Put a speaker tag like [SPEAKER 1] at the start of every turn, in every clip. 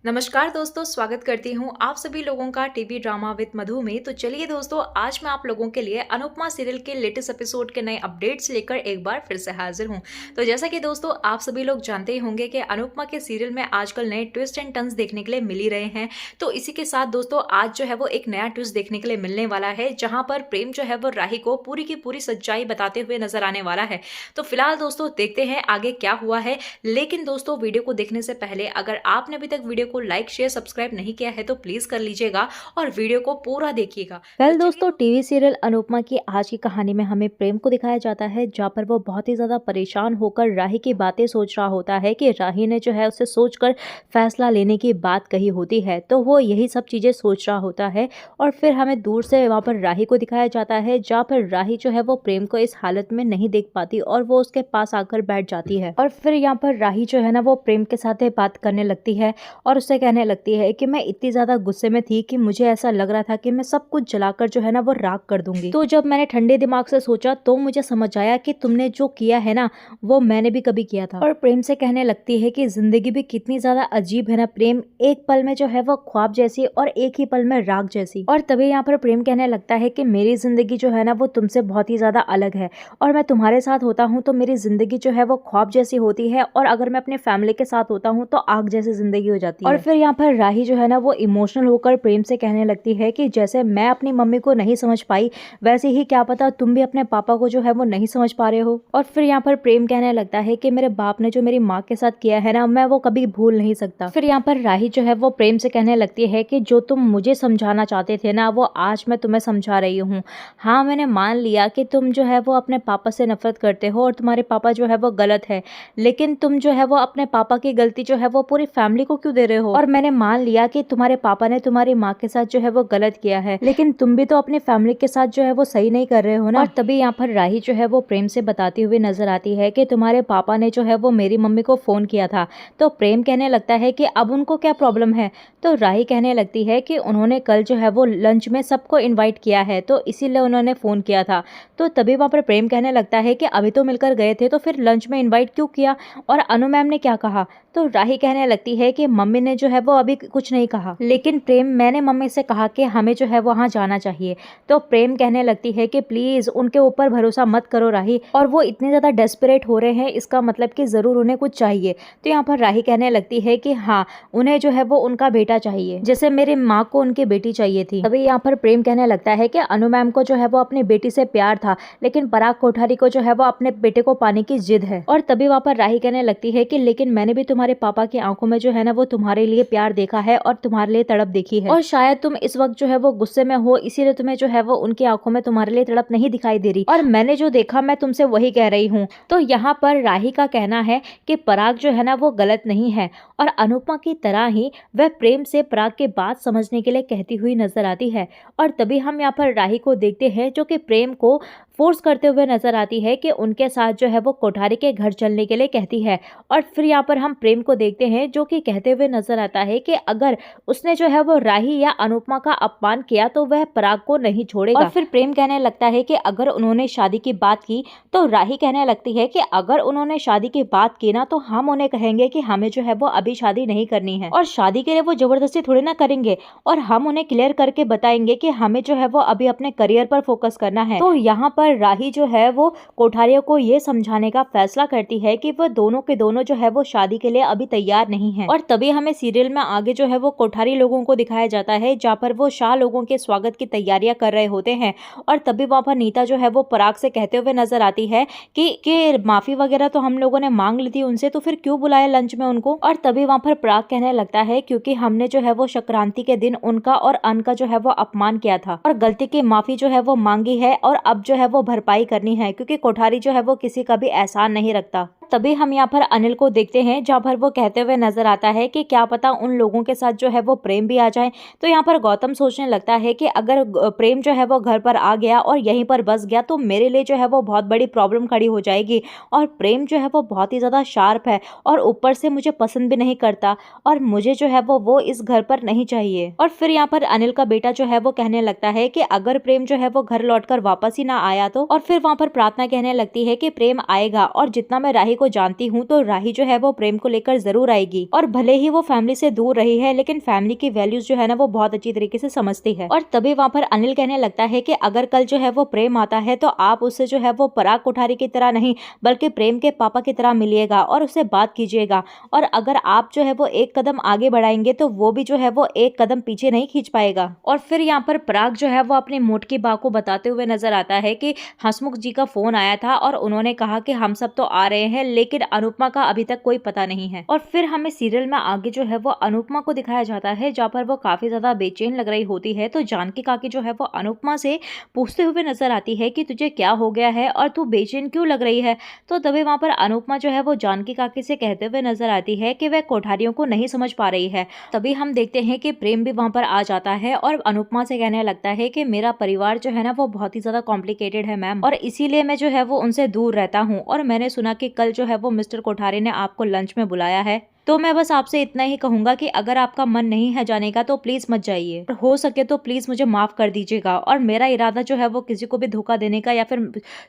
[SPEAKER 1] नमस्कार दोस्तों, स्वागत करती हूँ आप सभी लोगों का टीवी ड्रामा विद मधु में। तो चलिए दोस्तों, आज मैं आप लोगों के लिए अनुपमा सीरियल के लेटेस्ट एपिसोड के नए अपडेट्स लेकर एक बार फिर से हाजिर हूँ। तो जैसा कि दोस्तों आप सभी लोग जानते ही होंगे कि अनुपमा के सीरियल में आजकल नए ट्विस्ट एंड टर्न्स देखने के लिए मिल ही रहे हैं। तो इसी के साथ दोस्तों आज जो है वो एक नया ट्विस्ट देखने के लिए मिलने वाला है, जहाँ पर प्रेम जो है वो राही को पूरी की पूरी सच्चाई बताते हुए नजर आने वाला है। तो फिलहाल दोस्तों देखते हैं आगे क्या हुआ है। लेकिन दोस्तों वीडियो को देखने से पहले अगर आपने अभी तक वीडियो को लाइक शेयर सब्सक्राइब नहीं किया है तो प्लीज कर लीजिएगा और वीडियो को पूरा देखिएगा।
[SPEAKER 2] कल दोस्तों टीवी सीरियल अनुपमा की आज की कहानी में हमें प्रेम को दिखाया जाता है, जहाँ पर वो बहुत ही ज्यादा परेशान होकर राही की बातें सोच रहा होता है कि राही ने जो है उसे सोचकर फैसला लेने की बात कही होती है। तो वो यही सब चीजें सोच रहा होता है और फिर हमें दूर से वहाँ पर राही को दिखाया जाता है, जहाँ पर राही जो है वो प्रेम को इस हालत में नहीं देख पाती और वो उसके पास आकर बैठ जाती है। और फिर यहाँ पर राही जो है ना वो प्रेम के साथ बात करने लगती है और उससे कहने लगती है कि मैं इतनी ज्यादा गुस्से में थी कि मुझे ऐसा लग रहा था कि मैं सब कुछ जलाकर जो है ना वो राख कर दूंगी। तो जब मैंने ठंडे दिमाग से सोचा तो मुझे समझ आया कि तुमने जो किया है ना वो मैंने भी कभी किया था। और प्रेम से कहने लगती है कि जिंदगी भी कितनी ज्यादा अजीब है ना प्रेम, एक पल में जो है वो ख्वाब जैसी और एक ही पल में राख जैसी। और तभी यहाँ पर प्रेम कहने लगता है कि मेरी जिंदगी जो है ना वो तुमसे बहुत ही ज्यादा अलग है और मैं तुम्हारे साथ होता हूँ तो मेरी जिंदगी जो है वो ख्वाब जैसी होती है, और अगर मैं अपने फैमिली के साथ होता हूँ तो आग जैसी जिंदगी हो जाती है। और फिर यहाँ पर राही जो है ना वो इमोशनल होकर प्रेम से कहने लगती है कि जैसे मैं अपनी मम्मी को नहीं समझ पाई वैसे ही क्या पता तुम भी अपने पापा को जो है वो नहीं समझ पा रहे हो। और फिर यहाँ पर प्रेम कहने लगता है कि मेरे बाप ने जो मेरी माँ के साथ किया है ना मैं वो कभी भूल नहीं सकता। फिर यहाँ पर राही जो है वो प्रेम से कहने लगती है कि जो तुम मुझे समझाना चाहते थे ना वो आज मैं तुम्हें समझा रही हूँ। हाँ, मैंने मान लिया कि तुम जो है वो अपने पापा से नफरत करते हो और तुम्हारे पापा जो है वो गलत है, लेकिन तुम जो है वो अपने पापा की गलती जो है वो पूरी फैमिली को क्यों दे रहे हो। और मैंने मान लिया कि तुम्हारे पापा ने तुम्हारी माँ के साथ जो है वो गलत किया है, लेकिन तुम भी तो अपनी फैमिली के साथ जो है वो सही नहीं कर रहे हो ना। और तभी यहाँ पर राही जो है वो प्रेम से बताती हुई नजर आती है कि तुम्हारे पापा ने जो है वो मेरी मम्मी को फोन किया था। तो प्रेम कहने लगता है कि अब उनको क्या प्रॉब्लम है। तो राही कहने लगती है कि उन्होंने कल जो है वो लंच में सबको इन्वाइट किया है तो इसीलिए उन्होंने फोन किया था। तो तभी वहाँ पर प्रेम कहने लगता है कि अभी तो मिलकर गए थे तो फिर लंच में इन्वाइट क्यों किया और अनु मैम ने क्या कहा। तो राही कहने लगती है कि मम्मी ने जो है वो अभी कुछ नहीं कहा, लेकिन प्रेम मैंने मम्मी से कहा कि हमें जो है वहाँ जाना चाहिए। तो प्रेम कहने लगती है कि प्लीज उनके ऊपर भरोसा मत करो राही, और वो इतने ज्यादा डेस्परेट हो रहे हैं इसका मतलब कि जरूर उन्हें कुछ चाहिए। तो यहाँ पर राही कहने लगती है कि हाँ, उन्हें जो है वो उनका बेटा चाहिए, जैसे मेरी माँ को उनकी बेटी चाहिए थी। तभी यहाँ पर प्रेम कहने लगता है कि अनु मैम को जो है वो अपनी बेटी से प्यार था, लेकिन पराग कोठारी को जो है वो अपने बेटे को पाने की जिद है। और तभी वहाँ पर राही कहने लगती है कि लेकिन मैंने भी तुम्हारे पापा की आंखों में जो है ना वो तुम्हारे लिए प्यार देखा है और तुम्हारे लिए तड़प देखी है, और शायद तुम इस वक्त जो है वो गुस्से में हो इसीलिए तुम्हें जो है वो उनकी आंखों में तुम्हारे लिए तड़प नहीं दिखाई दे रही, और मैंने जो देखा मैं तुमसे वही कह रही हूँ। तो यहाँ पर राही का कहना है कि पराग जो है ना वो गलत नहीं है, और अनुपमा की तरह ही वह प्रेम से पराग की बात समझने के लिए कहती हुई नजर आती है। और तभी हम यहाँ पर राही को देखते हैं जो कि प्रेम को फोर्स करते हुए नजर आती है कि उनके साथ जो है वो कोठारी के घर चलने के लिए कहती है। और फिर यहाँ पर हम प्रेम को देखते हैं जो कि कहते हुए नजर आता है कि अगर उसने जो है वो राही या अनुपमा का अपमान किया तो वह पराग को नहीं छोड़ेगा। और फिर प्रेम कहने लगता है कि अगर उन्होंने शादी की बात की, तो राही कहने लगती है कि अगर उन्होंने शादी की बात की ना तो हम उन्हें कहेंगे कि हमें जो है वो अभी शादी नहीं करनी है, और शादी के लिए वो जबरदस्ती थोड़ी ना करेंगे, और हम उन्हें क्लियर करके बताएंगे कि हमें जो है वो अभी अपने करियर पर फोकस करना है। तो यहाँ पर राही जो है वो कोठारियों को ये समझाने का फैसला करती है कि वह दोनों के दोनों जो है वो शादी के लिए अभी तैयार नहीं है। और तभी हमें सीरियल में आगे जो है वो कोठारी लोगों को दिखाया जाता है, जहाँ पर वो शाह लोगों के स्वागत की तैयारियां कर रहे होते हैं। और तभी वहाँ पर नीता जो है वो पराग से कहते हुए नजर आती है कि माफी वगैरह तो हम लोगों ने मांग ली थी उनसे, तो फिर क्यों बुलाया लंच में उनको। और तभी वहाँ पर पराग कहने लगता है क्योंकि हमने जो है वो संक्रांति के दिन उनका और अन का जो है वो अपमान किया था और गलती की माफी जो है वो मांगी है, और अब जो है वो भरपाई करनी है, क्योंकि कोठारी जो है वो किसी का भी एहसान नहीं रखता। तभी हम यहाँ पर अनिल को देखते हैं, जहाँ पर वो कहते हुए नजर आता है कि क्या पता उन लोगों के साथ जो है वो प्रेम भी आ जाए। तो यहाँ पर गौतम सोचने लगता है कि अगर प्रेम जो है वो घर पर आ गया और यहीं पर बस गया तो मेरे लिए जो है वो बहुत बड़ी प्रॉब्लम खड़ी हो जाएगी, और प्रेम जो है वो बहुत ही ज्यादा शार्प है और ऊपर से मुझे पसंद भी नहीं करता, और मुझे जो है वो इस घर पर नहीं चाहिए। और फिर यहाँ पर अनिल का बेटा जो है वो कहने लगता है कि अगर प्रेम जो है वो घर लौटकर वापस ही ना आया तो। और फिर वहाँ पर प्रार्थना कहने लगती है कि प्रेम आएगा, और जितना मैं राही को जानती हूँ तो राही जो है वो प्रेम को लेकर जरूर आएगी, और भले ही वो फैमिली से दूर रही है लेकिन फैमिली की वैल्यूज जो है ना वो बहुत अच्छी तरीके से समझती है। और तभी वहाँ पर अनिल कहने लगता है कि अगर कल जो है वो प्रेम आता है तो आप उससे जो है वो पराग कोठारी की तरह नहीं बल्कि प्रेम के पापा की तरह मिलिएगा और उससे बात कीजिएगा, और अगर आप जो है वो एक कदम आगे बढ़ाएंगे तो वो भी जो है वो एक कदम पीछे नहीं खींच पाएगा। और फिर यहाँ पर पराग जो है वो अपनी मोटकी बा को बताते हुए नजर आता है कि हंसमुख जी का फोन आया था और उन्होंने कहा कि हम सब तो आ रहे हैं लेकिन अनुपमा का अभी तक कोई पता नहीं है। और फिर हमें सीरियल में आगे जो है वो अनुपमा को दिखाया जाता है जहाँ पर वो काफी ज्यादा बेचैन लग रही होती है। तो जानकी काकी जो है वो अनुपमा से पूछते हुए नजर आती है कि तुझे क्या हो गया है और तू बेचैन क्यों लग रही है। तो तभी वहां पर अनुपमा जो है वो जानकी काकी से कहते हुए नजर आती है कि वह कोठारियों को नहीं समझ पा रही है। तभी हम देखते हैं कि प्रेम भी वहां पर आ जाता है और अनुपमा से कहने लगता है कि मेरा परिवार जो है ना वो बहुत ही ज्यादा कॉम्प्लिकेटेड है मैम, और इसीलिए मैं जो है वो उनसे दूर रहता हूँ, और मैंने सुना कि कल जो है वो मिस्टर कोठारी ने आपको लंच में बुलाया है, तो मैं बस आपसे इतना ही कहूंगा कि अगर आपका मन नहीं है जाने का तो प्लीज मत जाइए, और हो सके तो प्लीज मुझे माफ कर दीजिएगा। और मेरा इरादा जो है वो किसी को भी धोखा देने का या फिर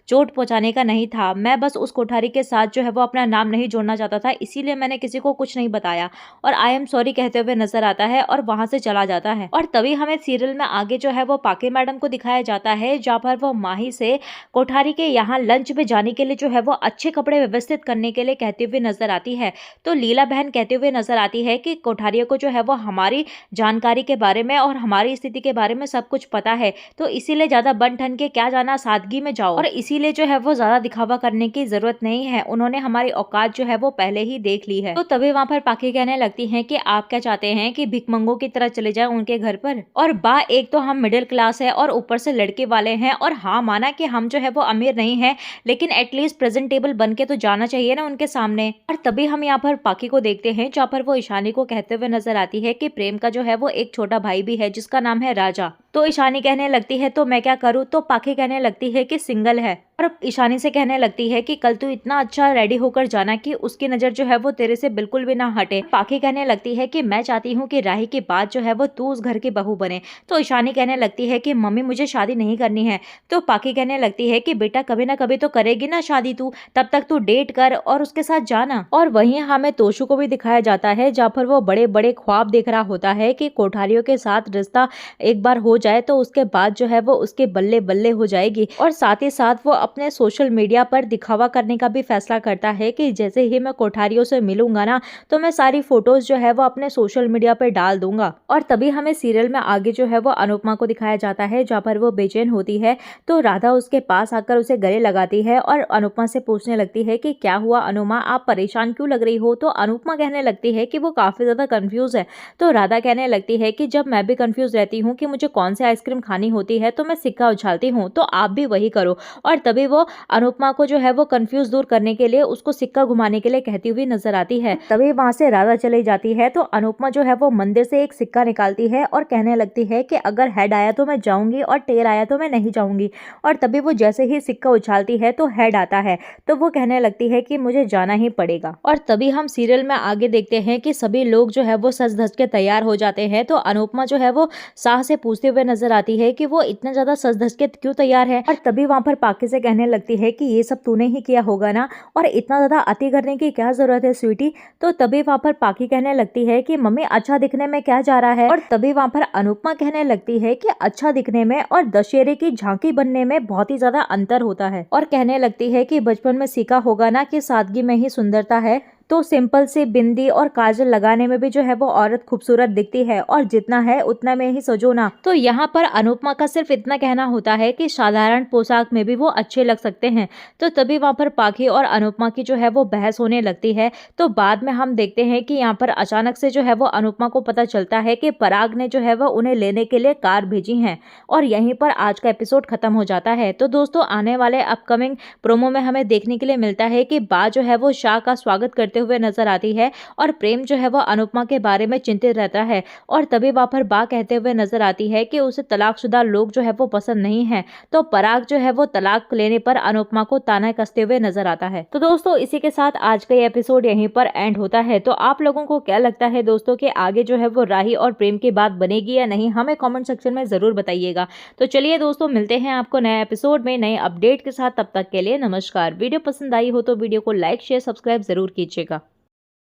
[SPEAKER 2] चोट पहुंचाने का नहीं था, मैं बस उस कोठारी के साथ जो है वो अपना नाम नहीं जोड़ना चाहता था, इसीलिए मैंने किसी को कुछ नहीं बताया, और आई एम सॉरी कहते हुए नजर आता है और वहां से चला जाता है। और तभी हमें सीरियल में आगे जो है वो पाके मैडम को दिखाया जाता है जहाँ पर वो माही से कोठारी के यहाँ लंच में जाने के लिए जो है वो अच्छे कपड़े व्यवस्थित करने के लिए कहते हुए नजर आती है। तो लीला बहन कहते हुए नजर आती है कि कोठारियों को जो है वो हमारी जानकारी के बारे में और हमारी स्थिति के बारे में सब कुछ पता है, तो इसीलिए ज्यादा बन ठन के क्या जाना, सादगी में जाओ, और इसीलिए जो है वो ज्यादा दिखावा करने की जरूरत नहीं है, उन्होंने हमारी औकात जो है वो पहले ही देख ली है। तो तभी वहां पर पाकी कहने लगती है कि आप क्या चाहते हैं कि भिकमंगों की तरह चले जाए उनके घर पर, और बा एक तो हम मिडिल क्लास है और ऊपर से लड़के वाले हैं, और हाँ माना कि हम जो है वो अमीर नहीं है लेकिन एटलीस्ट प्रेजेंटेबल बन के तो जाना चाहिए ना उनके सामने। और तभी हम यहाँ पर पाकी को देखते हैं जहाँ पर वो ईशानी को कहते हुए नजर आती है कि प्रेम का जो है वो एक छोटा भाई भी है जिसका नाम है राजा। तो ईशानी कहने लगती है तो मैं क्या करूँ, तो पाकी कहने लगती है कि सिंगल है, और ईशानी से कहने लगती है कि कल तू इतना अच्छा रेडी होकर जाना कि उसकी नजर जो है वो तेरे से बिल्कुल भी ना हटे। पाकी कहने लगती है कि मैं चाहती हूँ कि राही के बाद जो है वो तू उस घर की बहू बने। तो ईशानी कहने लगती है कि मम्मी मुझे शादी नहीं करनी है। तो पाकी कहने लगती है कि बेटा कभी ना कभी तो करेगी ना शादी तू, तब तक तू डेट कर और उसके साथ जाना। और वहीं हमें तोशु को भी दिखाया जाता है जहाँ पर वो बड़े बड़े ख्वाब देख रहा होता है कि कोठारियों के साथ रिश्ता एक बार हो जाए तो उसके बाद जो है वो उसके बल्ले बल्ले हो जाएगी, और साथ ही साथ वो अपने सोशल मीडिया पर दिखावा करने का भी फैसला करता है कि जैसे ही मैं कोठारियों से मिलूंगा ना तो मैं सारी फोटोज जो है वो अपने सोशल मीडिया पर डाल दूंगा। और तभी हमें सीरियल में आगे जो है वो अनुपमा को दिखाया जाता है जहाँ पर वो बेचैन होती है। तो राधा उसके पास आकर उसे गले लगाती है और अनुपमा से पूछने लगती है कि क्या हुआ अनुमा, आप परेशान क्यों लग रही हो। तो अनुपमा कहने लगती है कि वो काफी ज्यादा कंफ्यूज है। तो राधा कहने लगती है कि जब मैं भी कंफ्यूज रहती हूँ कि मुझे कौन सी आइसक्रीम खानी होती है तो मैं सिक्का उछालती हूँ, तो आप भी वही करो। और तभी वो अनुपमा को जो है वो कंफ्यूज दूर करने के लिए उसको सिक्का घुमाने के लिए कहती हुई नजर आती है। तभी वहां से राधा चली जाती है। तो अनुपमा जो है वो मंदिर से एक सिक्का निकालती है और कहने लगती है कि अगर हेड आया तो मैं जाऊंगी और टेल आया तो मैं नहीं जाऊंगी। और तभी वो जैसे ही सिक्का उछालती है तो हेड आता है, तो वो कहने लगती है कि मुझे जाना ही पड़ेगा। और तभी हम सीरियल में आगे देखते हैं कि सभी लोग जो है वो सज धज के तैयार हो जाते हैं। तो अनुपमा जो है वो साह से पूछते हुए नजर आती है कि वो इतना ज्यादा सज धज के क्यों तैयार है। और तभी वहां पर पाकी से कहने लगती है कि ये सब तूने ही किया होगा ना, और इतना ज्यादा अति करने की क्या जरूरत है स्वीटी। तो तभी वहां पर पाकी कहने लगती है कि मम्मी अच्छा दिखने में क्या जा रहा है। और तभी वहां पर अनुपमा कहने लगती है कि अच्छा दिखने में और दशहरे की झांकी बनने में बहुत ही ज्यादा अंतर होता है, और कहने लगती है कि बचपन में सीखा होगा ना कि सादगी में ही सुंदरता है, तो सिंपल सी बिंदी और काजल लगाने में भी जो है वो औरत खूबसूरत दिखती है, और जितना है उतना में ही सजो ना। तो यहाँ पर अनुपमा का सिर्फ इतना कहना होता है कि साधारण पोशाक में भी वो अच्छे लग सकते हैं। तो तभी वहाँ पर पाखी और अनुपमा की जो है वो बहस होने लगती है। तो बाद में हम देखते हैं कि यहाँ पर अचानक से जो है वो अनुपमा को पता चलता है कि पराग ने जो है वो उन्हें लेने के लिए कार भेजी है, और यहीं पर आज का एपिसोड खत्म हो जाता है। तो दोस्तों आने वाले अपकमिंग प्रोमो में हमें देखने के लिए मिलता है कि बा जो है वो शाह का स्वागत करते लेते हुए नजर आती है और प्रेम जो है वो अनुपमा के बारे में चिंतित रहता है और तभी वहां पर बा कहते हुए नजर आती है कि उसे तलाकशुदा लोग जो है वो पसंद नहीं है। तो पराग जो है वो तलाक लेने पर अनुपमा को ताना कसते हुए नजर आता है। तो दोस्तों इसी के साथ आज का ये एपिसोड यहीं पर एंड होता है। तो आप लोगों को क्या लगता है दोस्तों कि आगे जो है वो राही और प्रेम की बात बनेगी या नहीं, हमें कमेंट सेक्शन में जरूर बताइएगा। तो चलिए दोस्तों मिलते हैं आपको नए एपिसोड में नए अपडेट के साथ। तब तक के लिए नमस्कार। वीडियो पसंद आई हो तो वीडियो को लाइक शेयर सब्सक्राइब जरूर कीजिएगा।